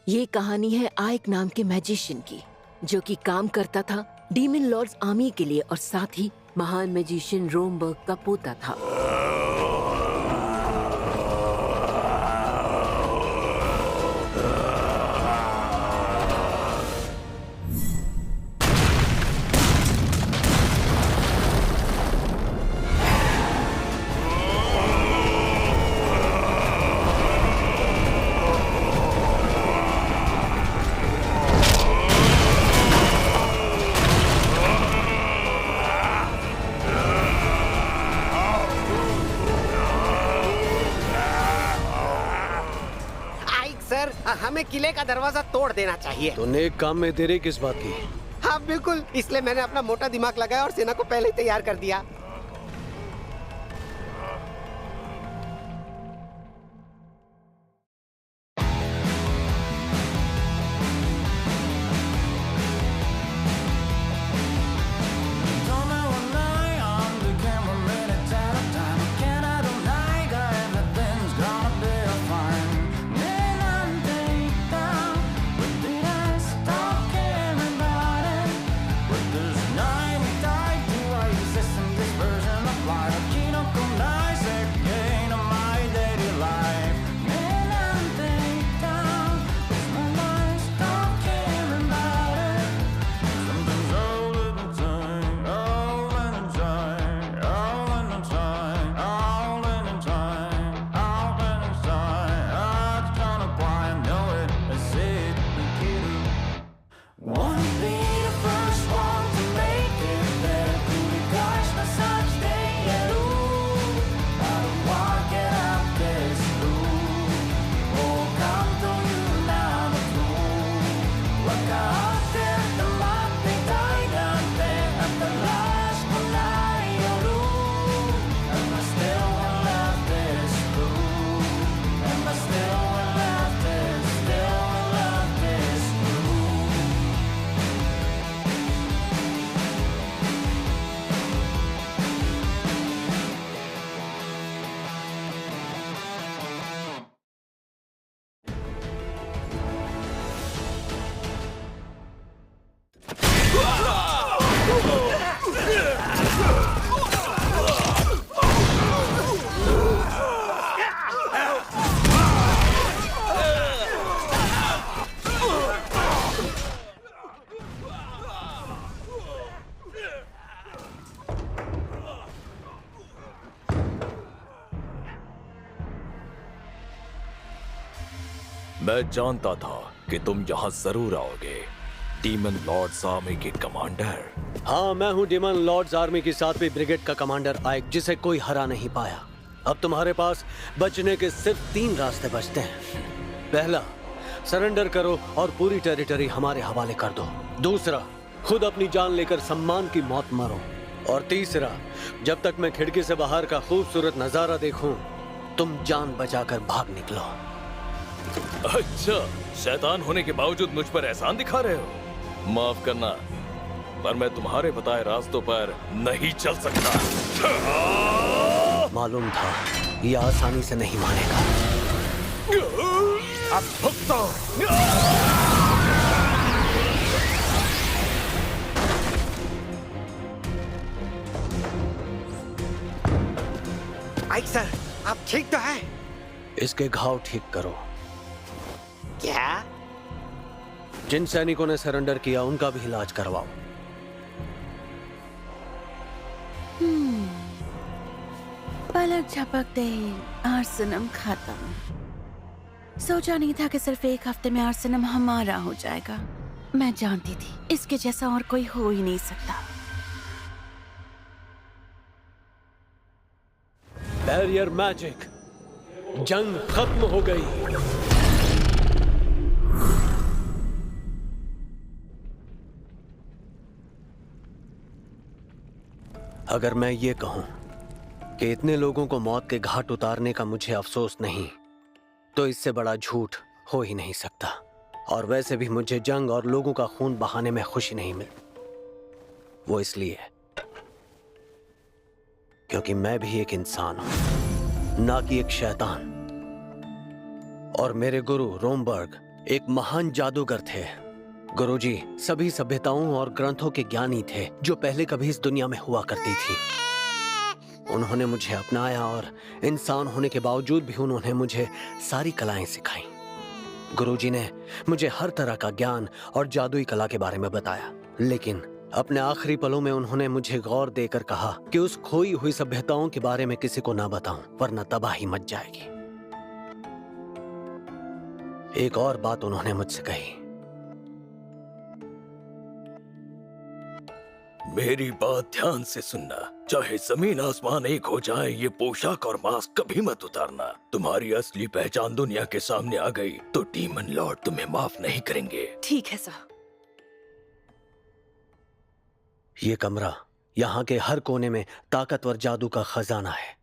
ये कहानी है आइक नाम के मैजिशियन की, जो कि काम करता था डीमन लॉर्ड्स आर्मी के लिए और साथ ही महान मैजिशियन रोमबर्ग का पोता था। हमें किले का दरवाजा तोड़ देना चाहिए। तो नेक काम में देरी किस बात की? हाँ बिल्कुल, इसलिए मैंने अपना मोटा दिमाग लगाया और सेना को पहले ही तैयार कर दिया। मैं जानता था कि तुम यहाँ जरूर आओगे, डीमन लॉर्ड्स आर्मी के कमांडर। हाँ, मैं हूँ डीमन लॉर्ड्स आर्मी की 7वीं ब्रिगेड का कमांडर आइक, जिसे कोई हरा नहीं पाया। अब तुम्हारे पास बचने के सिर्फ 3 रास्ते बचते हैं। पहला, सरेंडर करो और पूरी टेरिटरी हमारे हवाले कर दो। दूसरा, खुद अपनी जान लेकर सम्मान की मौत मरो। और तीसरा, जब तक मैं खिड़की से बाहर का खूबसूरत नजारा देखूं, तुम जान बचाकर भाग निकलो। अच्छा, शैतान होने के बावजूद मुझ पर एहसान दिखा रहे हो? माफ करना, पर मैं तुम्हारे बताए रास्तों पर नहीं चल सकता। मालूम था ये आसानी से नहीं मानेगा। अब भुगतो। आइक सर, आप ठीक तो हैं? इसके घाव ठीक करो। क्या? जिन सैनिकों ने सरेंडर किया उनका भी इलाज करवाओ। पलक झपकते ही आर्सेनम खत्म। सोचा नहीं था कि सिर्फ 1 हफ्ते में आर्सेनम हमारा हो जाएगा। मैं जानती थी इसके जैसा और कोई हो ही नहीं सकता। बैरियर मैजिक, जंग खत्म हो गई। अगर मैं ये कहूं कि इतने लोगों को मौत के घाट उतारने का मुझे अफसोस नहीं, तो इससे बड़ा झूठ हो ही नहीं सकता। और वैसे भी मुझे जंग और लोगों का खून बहाने में खुशी नहीं मिल। वो इसलिए क्योंकि मैं भी एक इंसान हूं, ना कि एक शैतान। और मेरे गुरु रोमबर्ग एक महान जादूगर थे। गुरुजी सभी सभ्यताओं और ग्रंथों के ज्ञानी थे जो पहले कभी इस दुनिया में हुआ करती थी। उन्होंने मुझे अपनाया और इंसान होने के बावजूद भी उन्होंने मुझे सारी कलाएं सिखाई। गुरुजी ने मुझे हर तरह का ज्ञान और जादुई कला के बारे में बताया, लेकिन अपने आखिरी पलों में उन्होंने मुझे गौर देकर कहा कि उस खोई हुई सभ्यताओं के बारे में किसी को ना बताऊं, वरना तबाही मच जाएगी। एक और बात उन्होंने मुझसे कही, मेरी बात ध्यान से सुनना। चाहे जमीन आसमान एक हो जाए, ये पोशाक और मास्क कभी मत उतारना। तुम्हारी असली पहचान दुनिया के सामने आ गई तो डीमन लॉर्ड तुम्हें माफ नहीं करेंगे। ठीक है सर। ये कमरा, यहाँ के हर कोने में ताकतवर जादू का खजाना है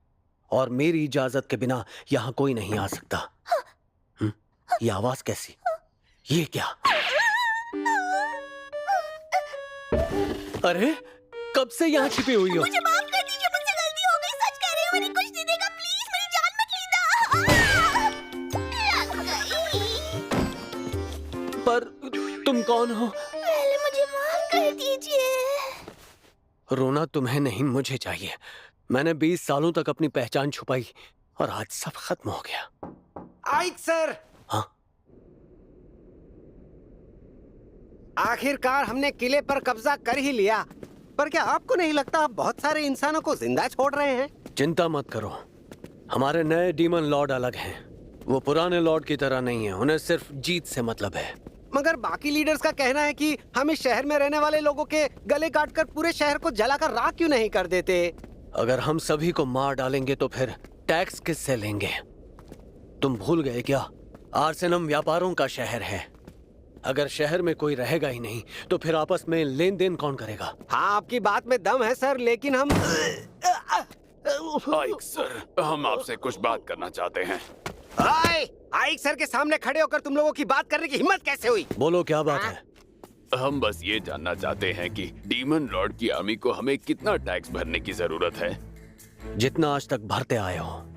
और मेरी इजाजत के बिना यहाँ कोई नहीं आ सकता। ये आवाज कैसी? ये क्या? अरे कब से यहाँ छिपी हुई हो? मुझे माफ कर दीजिए, मुझसे गलती हो गई। सच कह रही हूँ, मैंने कुछ नहीं देखा। प्लीज मेरी जान मत लेना। पर तुम कौन हो? पहले मुझे माफ कर दीजिए। रोना तुम्हें नहीं, मुझे चाहिए। मैंने 20 सालों तक अपनी पहचान छुपाई और आज सब खत्म हो गया। आइक सर, हाँ? आखिरकार हमने किले पर कब्जा कर ही लिया। पर क्या आपको नहीं लगता आप बहुत सारे इंसानों को जिंदा छोड़ रहे हैं? चिंता मत करो, हमारे नए डीमन लॉर्ड अलग हैं। वो पुराने लॉर्ड की तरह नहीं है, उन्हें सिर्फ जीत से मतलब है। मगर बाकी लीडर्स का कहना है कि हम इस शहर में रहने वाले लोगों के गले काटकर पूरे शहर को जलाकर राख क्यों नहीं कर देते? अगर हम सभी को मार डालेंगे तो फिर टैक्स किससे लेंगे? तुम भूल गए क्या? आर्सेनम व्यापारों का शहर है। अगर शहर में कोई रहेगा ही नहीं तो फिर आपस में लेन देन कौन करेगा? हाँ, आपकी बात में दम है सर, लेकिन हम आइक सर, हम आपसे कुछ बात करना चाहते हैं। आइक सर के सामने खड़े होकर तुम लोगों की बात करने की हिम्मत कैसे हुई? बोलो क्या बात है? हम बस ये जानना चाहते हैं कि डीमन लॉर्ड की आर्मी को हमें कितना टैक्स भरने की जरूरत है। जितना आज तक भरते आए हो।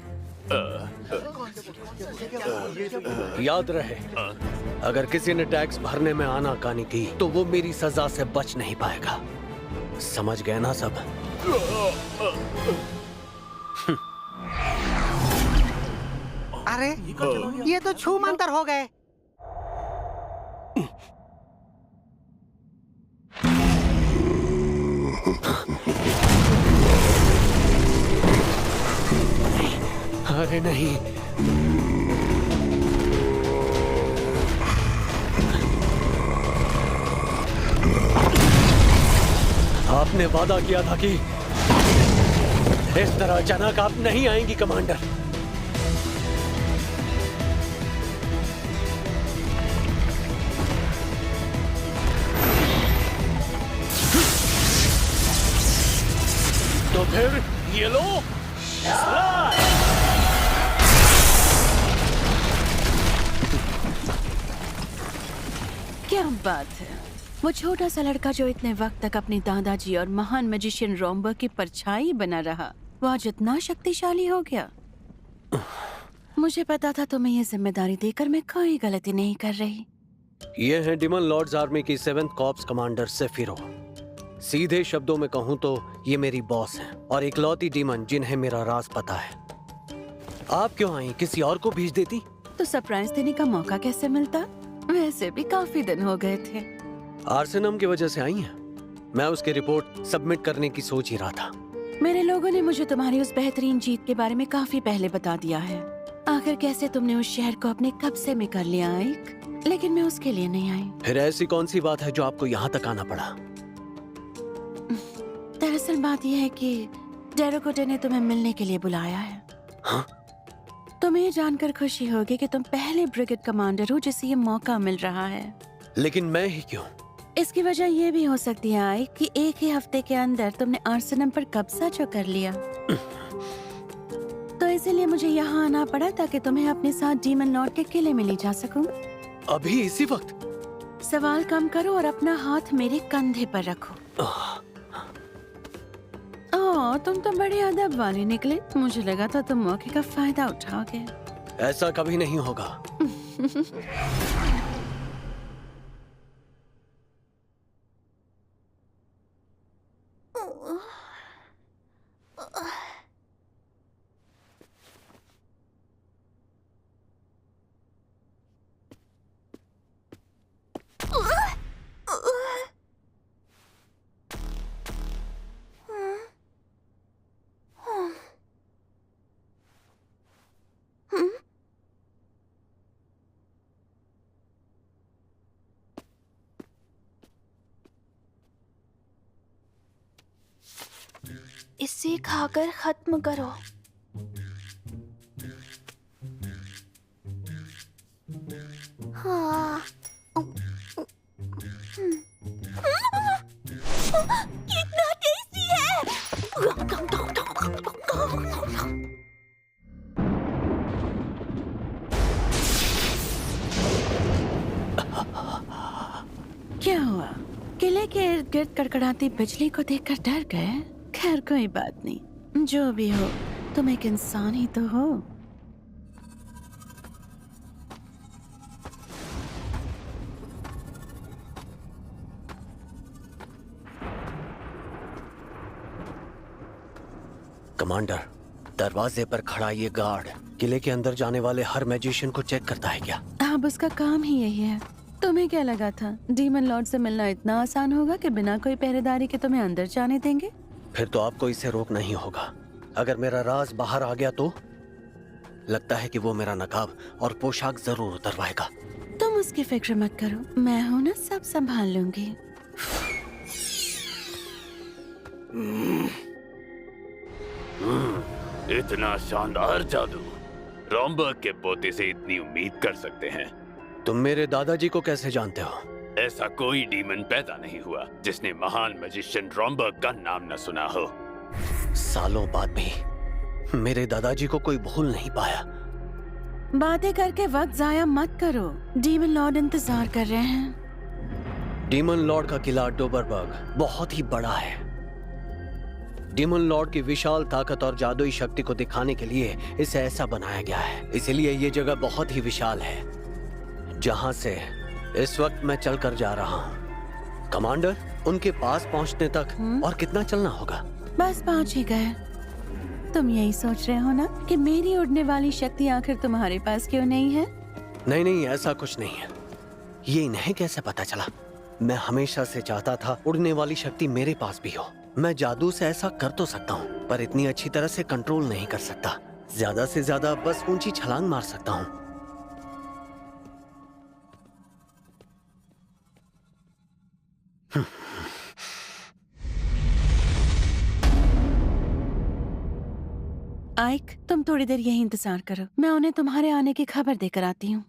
याद रहे, अगर किसी ने टैक्स भरने में आनाकानी की तो वो मेरी सजा से बच नहीं पाएगा। समझ गए ना सब? अरे ये तो छू मंतर हो गए। अरे नहीं, आपने वादा किया था कि इस तरह अचानक आप नहीं आएंगी कमांडर। तो फिर ये लो। क्या बात है, वो छोटा सा लड़का जो इतने वक्त तक अपने दादाजी और महान मैजिशियन रोम्बर की परछाई बना रहा, वो आज इतना शक्तिशाली हो गया। मुझे पता था तुम्हें ये जिम्मेदारी देकर मैं कोई गलती नहीं कर रही। ये है डीमन लॉर्ड्स आर्मी की 7th कॉर्प्स कमांडर सेफिरो। सीधे शब्दों में कहूँ तो ये मेरी बॉस हैं और इकलौती डीमन जिन्हें मेरा राज पता है। आप क्यों आई? किसी और को भेज देती तो सरप्राइज देने का मौका कैसे मिलता? वैसे भी काफी दिन हो गए थे। आर्सेनम की वजह से आई हैं। मैं उसकी रिपोर्ट सबमिट करने की सोच ही रहा था। मेरे लोगों ने मुझे तुम्हारी उस बेहतरीन जीत के बारे में काफी पहले बता दिया है। आखिर कैसे तुमने उस शहर को अपने कब्जे में कर लिया आइक, लेकिन मैं उसके लिए नहीं आई। फिर ऐसी कौन सी बात है जो आपको यहाँ तक आना पड़ा? दरअसल बात यह है कि डेरोकोटे ने तुम्हें मिलने के लिए बुलाया है। हाँ? तुम्हें ये जानकर खुशी होगी कि तुम पहले ब्रिगेड कमांडर हो जिसे ये मौका मिल रहा है। लेकिन मैं ही क्यों? इसकी वजह ये भी हो सकती है आइक कि एक ही हफ्ते के अंदर तुमने आर्सेनम पर कब्जा जो कर लिया। तो इसीलिए मुझे यहाँ आना पड़ा ताकि तुम्हें अपने साथ डीमन लॉर्ड के किले में ले जा सकूं। अभी इसी वक्त? सवाल कम करो और अपना हाथ मेरे कंधे पर रखो। तुम तो बड़े अदब वाले निकले। मुझे लगा था तुम मौके का फायदा उठाओगे। ऐसा कभी नहीं होगा। इसे खाकर खत्म करो। हाँ। कितना टेस्टी है। क्या हुआ? किले के इर्द गिर्द कड़कड़ाती बिजली को देखकर डर गए? खैर कोई बात नहीं, जो भी हो तुम एक इंसान ही तो हो। कमांडर, दरवाजे पर खड़ा ये गार्ड किले के अंदर जाने वाले हर मैजिशियन को चेक करता है क्या? अब उसका काम ही यही है। तुम्हें क्या लगा था डीमन लॉर्ड से मिलना इतना आसान होगा कि बिना कोई पहरेदारी के तुम्हें अंदर जाने देंगे? फिर तो आपको इसे रोकना ही होगा। अगर मेरा राज बाहर आ गया तो लगता है कि वो मेरा नकाब और पोशाक जरूर उतरवाएगा। तुम उसकी फिक्र मत करो, मैं हूं ना, सब संभाल लूंगी। इतना शानदार जादू रोमबर्ग के पोते से इतनी उम्मीद कर सकते हैं? तुम मेरे दादाजी को कैसे जानते हो? ऐसा कोई डीमन पैदा नहीं हुआ जिसने महान मैजिशियन रोमबर्ग का नाम न सुना हो। सालों बाद भी मेरे दादाजी को कोई भूल नहीं पाया। बातें करके वक्त जाया मत करो, डीमन लॉर्ड इंतजार कर रहे हैं। डीमन लॉर्ड का किला डोबरबर्ग बहुत ही बड़ा है। डीमन लॉर्ड की विशाल ताकत और जादुई शक्ति को दिखाने के लिए इसे ऐसा बनाया गया है। इसलिए ये जगह बहुत ही विशाल है जहां से इस वक्त मैं चलकर जा रहा हूँ। कमांडर, उनके पास पहुंचने तक और कितना चलना होगा? बस पहुंच ही गए। तुम यही सोच रहे हो ना कि मेरी उड़ने वाली शक्ति आखिर तुम्हारे पास क्यों नहीं है? नहीं नहीं, ऐसा कुछ नहीं है। ये इन्हें कैसे पता चला? मैं हमेशा से चाहता था उड़ने वाली शक्ति मेरे पास भी हो। मैं जादू से ऐसा कर तो सकता हूँ, पर इतनी अच्छी तरह से कंट्रोल नहीं कर सकता। ज्यादा से ज्यादा बस ऊंची छलांग मार सकता हूँ। आइक, तुम थोड़ी देर यही इंतजार करो, मैं उन्हें तुम्हारे आने की खबर देकर आती हूँ।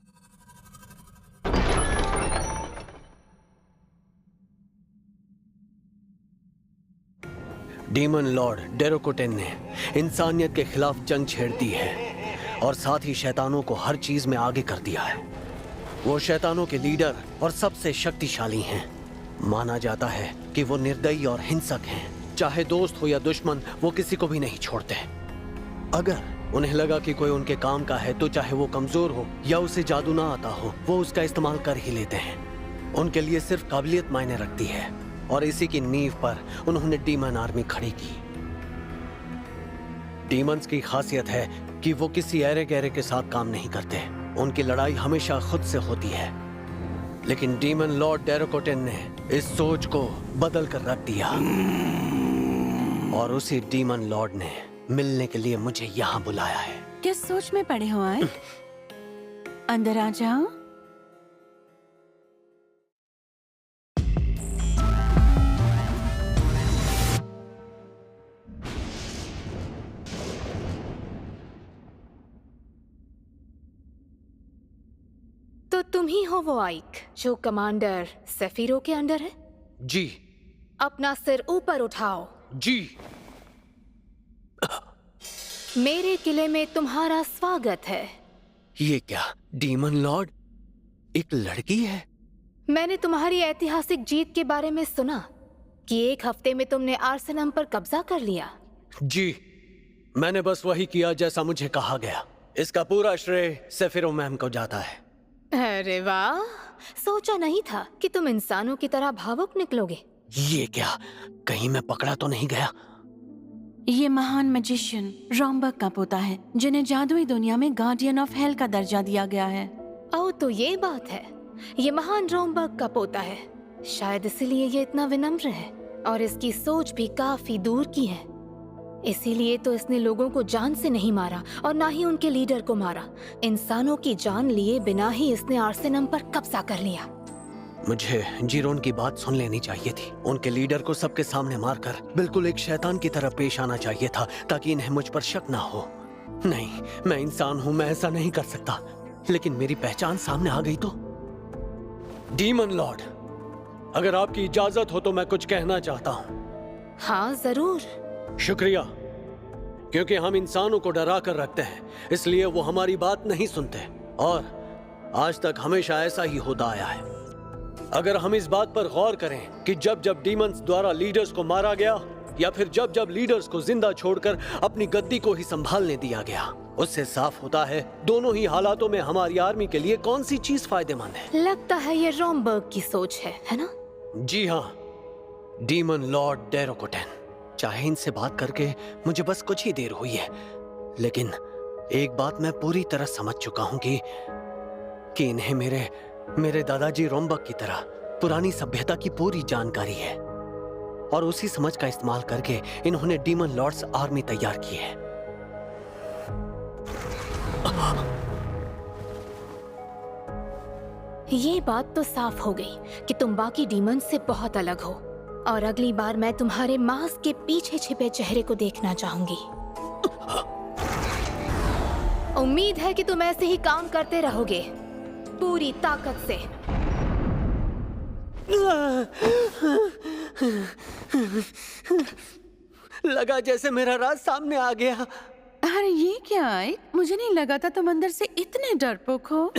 डीमन लॉर्ड डेरोकोटेन ने इंसानियत के खिलाफ जंग छेड़ दी है और साथ ही शैतानों को हर चीज में आगे कर दिया है। वो शैतानों के लीडर और सबसे शक्तिशाली हैं। माना जाता है कि वो निर्दयी और हिंसक हैं। चाहे दोस्त हो या दुश्मन, वो किसी को भी नहीं छोड़ते। अगर उन्हें लगा कि कोई उनके काम का है तो चाहे वो कमजोर हो या उसे जादू ना आता हो, वो उसका इस्तेमाल कर ही लेते हैं। उनके लिए सिर्फ काबिलियत मायने रखती है और इसी की नींव पर उन्होंने डीमन आर्मी खड़ी की। डीमंस की खासियत है कि वो किसी ऐरे गहरे के साथ काम नहीं करते। उनकी लड़ाई हमेशा खुद से होती है। लेकिन डीमन लॉर्ड डेरोकोटेन ने इस सोच को बदल कर रख दिया और उसी डीमन लॉर्ड ने मिलने के लिए मुझे यहाँ बुलाया है। किस सोच में पड़े हो आए? अंदर आ जाओ। तो तुम ही हो वो आइक जो कमांडर सेफिरो के अंडर है? जी। अपना सिर ऊपर उठाओ। जी। मेरे किले में तुम्हारा स्वागत है। ये क्या, डीमन लॉर्ड एक लड़की है? मैंने तुम्हारी ऐतिहासिक जीत के बारे में सुना कि एक हफ्ते में तुमने आर्सेनम पर कब्जा कर लिया। जी, मैंने बस वही किया जैसा मुझे कहा गया। इसका पूरा श्रेय सेफिरो मैम को जाता है। अरे वाह, सोचा नहीं था कि तुम इंसानों की तरह भावुक निकलोगे। ये क्या, कहीं मैं पकड़ा तो नहीं गया? ये महान मैजिशियन रोमबर्ग का पोता है जिन्हें जादुई दुनिया में गार्डियन ऑफ हेल का दर्जा दिया गया है। ओह, तो ये बात है। ये महान रोमबर्ग का पोता है, शायद इसीलिए ये इतना विनम्र है और इसकी सोच भी काफी दूर की है। इसीलिए तो इसने लोगों को जान से नहीं मारा और ना ही उनके लीडर को मारा। इंसानों की जान लिए बिना ही इसने आर्सेनम पर कब्जा कर लिया। मुझे जीरोन की बात सुन लेनी चाहिए थी। उनके लीडर को सबके सामने मारकर बिल्कुल एक शैतान की तरह पेश आना चाहिए था ताकि इन्हें मुझ पर शक ना हो। नहीं, मैं इंसान हूं, मैं ऐसा नहीं कर सकता। लेकिन मेरी पहचान सामने आ गई तो। डीमन लॉर्ड, अगर आपकी इजाजत हो तो मैं कुछ कहना चाहता हूं। हाँ जरूर। शुक्रिया, क्योंकि हम इंसानों को डरा कर रखते हैं, इसलिए वो हमारी बात नहीं सुनते और आज तक हमेशा ऐसा ही होता आया है। अगर हम इस बात पर गौर करें कि जब जब डीमंस द्वारा लीडर्स को मारा गया या फिर जब जब लीडर्स को जिंदा छोड़कर अपनी गद्दी को ही संभालने दिया गया, उससे साफ होता है दोनों ही हालातों में हमारी आर्मी के लिए कौन सी चीज फायदेमंद है। लगता है ये रोमबर्ग की सोच है ना? जी हाँ, डीमन लॉर्ड डेरोकोटेन। चाहे इनसे बात करके मुझे बस कुछ ही देर हुई है, लेकिन एक बात मैं पूरी तरह समझ चुका हूं कि इन्हें मेरे दादाजी रोमबर्ग की तरह पुरानी सभ्यता की पूरी जानकारी है और उसी समझ का इस्तेमाल करके इन्होंने डीमन लॉर्ड्स आर्मी तैयार की है। ये बात तो साफ हो गई कि तुम बाकी डीमन से बहुत अलग हो और अगली बार मैं तुम्हारे मास्क के पीछे छिपे चेहरे को देखना चाहूंगी। उम्मीद है कि तुम ऐसे ही काम करते रहोगे पूरी ताकत से। लगा जैसे मेरा राज सामने आ गया। अरे ये क्या है? मुझे नहीं लगा था तुम अंदर से इतने डरपोक हो।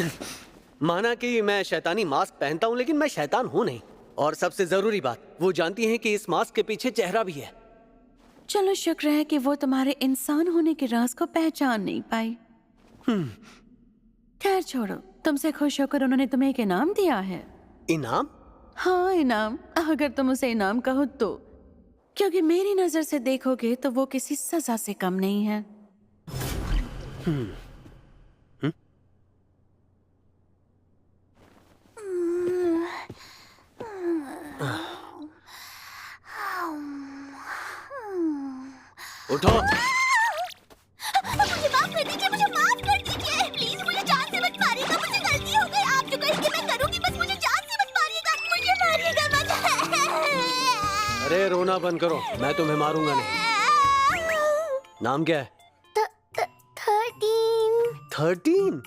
माना कि मैं शैतानी मास्क पहनता हूँ, लेकिन मैं शैतान हूँ नहीं। और सबसे जरूरी बात, वो जानती हैं कि इस मास्क के पीछे चेहरा भी है। चलो शुक्र है कि वो तुम्हारे इंसान होने के राज को पहचान नहीं पाई। खैर छोड़ो, तुमसे खुश होकर उन्होंने तुम्हें एक इनाम दिया है। इनाम? हाँ इनाम, अगर तुम उसे इनाम कहो तो, क्योंकि मेरी नजर से देखोगे तो वो किसी सजा से कम नहीं है। उठो। मुझे माफ कर दीजिए, मुझे माफ कर दीजिए प्लीज। मुझे जान से मत मारिएगा, मुझसे गलती हो गई। आप जो कहेंगे मैं करूंगी, बस मुझे जान से मत मारिएगा, मुझे मारिएगा मत। अरे रोना बंद करो, मैं तुम्हें मारूंगा नहीं। नाम क्या है? 13?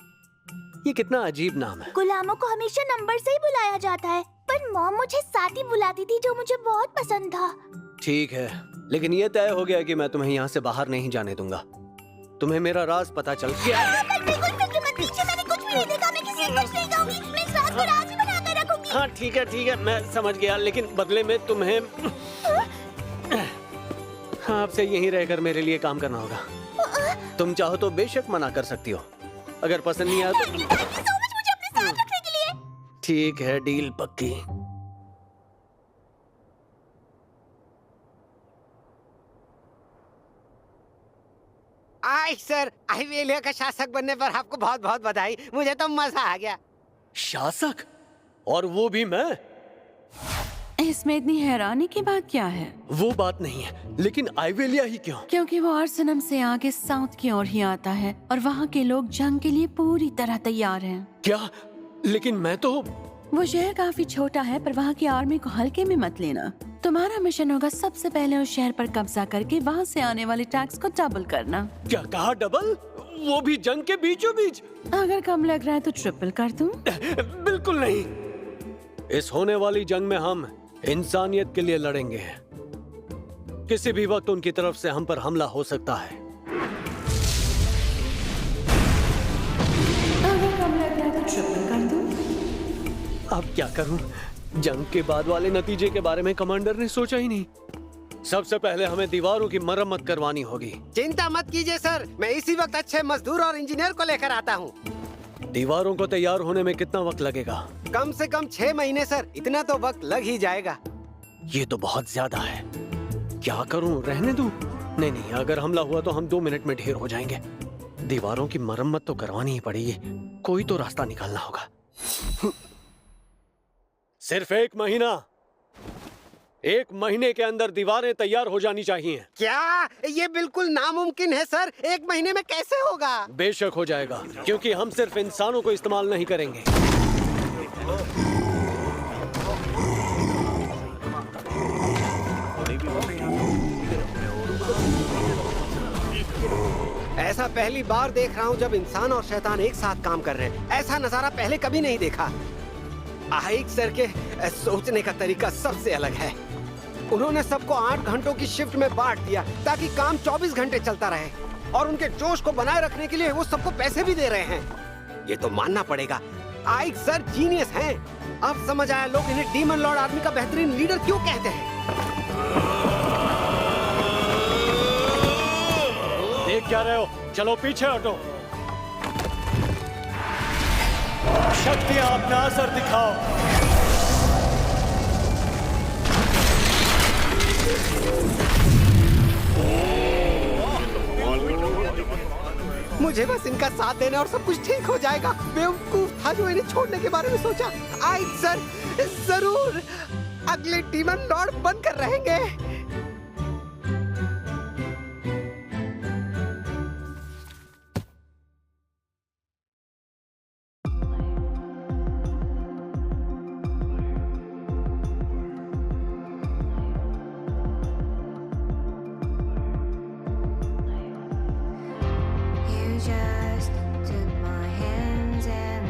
ये कितना अजीब नाम है। गुलामों को हमेशा नंबर से ही बुलाया जाता है, पर मॉम मुझे साथी बुलाती थी जो मुझे बहुत पसंद था। ठीक है, लेकिन ये तय हो गया कि मैं तुम्हें यहाँ से बाहर नहीं जाने दूंगा। तुम्हें मेरा राज पता चल गया। बिल्कुल फिक्र मत कीजिए, मैंने कुछ भी नहीं देखा, मैं किसी को कुछ नहीं कहूंगी, मैं इस राज को राज ही बनाकर रखूंगी। हाँ ठीक है, मैं समझ गया, लेकिन बदले में तुम्हें आपसे यहीं रहकर मेरे लिए काम करना होगा। तुम चाहो तो बेशक मना कर सकती हो, अगर पसंद नहीं आया तो। थैंक यू सो मच मुझे अपने साथ रखने के लिए। ठीक है, डील पक्की। आई सर, आइवेलिया का शासक बनने पर आपको बहुत बहुत बधाई। मुझे तो मजा आ गया। शासक? और वो भी मैं? इसमें इतनी हैरानी की बात क्या है? वो बात नहीं है, लेकिन आइवेलिया ही क्यों? क्योंकि वो आर्सेनम से आगे साउथ की ओर ही आता है और वहाँ के लोग जंग के लिए पूरी तरह तैयार हैं। क्या? लेकिन मैं तो। वो शहर काफी छोटा है, पर वहाँ की आर्मी को हल्के में मत लेना। तुम्हारा मिशन होगा सबसे पहले उस शहर पर कब्जा करके वहाँ से आने वाले टैक्स को डबल करना। क्या कहा? डबल? वो भी जंग के बीचों बीच? अगर कम लग रहा है तो ट्रिपल कर दूं? बिल्कुल नहीं। इस होने वाली जंग में हम इंसानियत के लिए लड़ेंगे। किसी भी वक्त उनकी तरफ से हम पर हमला हो सकता है। अगर कम लग रहा है तो ट्रिपल कर दूं? अब क्या करूं? जंग के बाद वाले नतीजे के बारे में कमांडर ने सोचा ही नहीं। सबसे पहले हमें दीवारों की मरम्मत करवानी होगी। चिंता मत कीजिए सर, मैं इसी वक्त अच्छे मजदूर और इंजीनियर को लेकर आता हूँ। दीवारों को तैयार होने में कितना वक्त लगेगा? कम से कम 6 महीने सर, इतना तो वक्त लग ही जाएगा। ये तो बहुत ज्यादा है। क्या करूं? रहने दूं? नहीं, अगर हमला हुआ तो हम 2 मिनट में ढेर हो जाएंगे। दीवारों की मरम्मत तो करवानी ही पड़ेगी, कोई तो रास्ता निकालना होगा। सिर्फ 1 महीना। 1 महीने के अंदर दीवारें तैयार हो जानी चाहिए। क्या? ये बिल्कुल नामुमकिन है सर, 1 महीने में कैसे होगा? बेशक हो जाएगा, क्योंकि हम सिर्फ इंसानों को इस्तेमाल नहीं करेंगे। ऐसा पहली बार देख रहा हूँ जब इंसान और शैतान एक साथ काम कर रहे हैं। ऐसा नजारा पहले कभी नहीं देखा। आइक सर के सोचने का तरीका सबसे अलग है। उन्होंने सबको 8 घंटों की शिफ्ट में बांट दिया ताकि काम 24 घंटे चलता रहे, और उनके जोश को बनाए रखने के लिए वो सबको पैसे भी दे रहे हैं। ये तो मानना पड़ेगा, आइक सर जीनियस हैं। अब समझ आया लोग इन्हें डीमन लॉर्ड आर्मी का बेहतरीन लीडर क्यों कहते हैं। देख क्या रहे हो? चलो पीछे हटो। शक्तियां अपना असर दिखाओ। मुझे बस इनका साथ देना और सब कुछ ठीक हो जाएगा। बेवकूफ था जो इन्हें छोड़ने के बारे में सोचा। आइक सर जरूर अगले डीमन लॉर्ड बनकर रहेंगे। You just took my hands and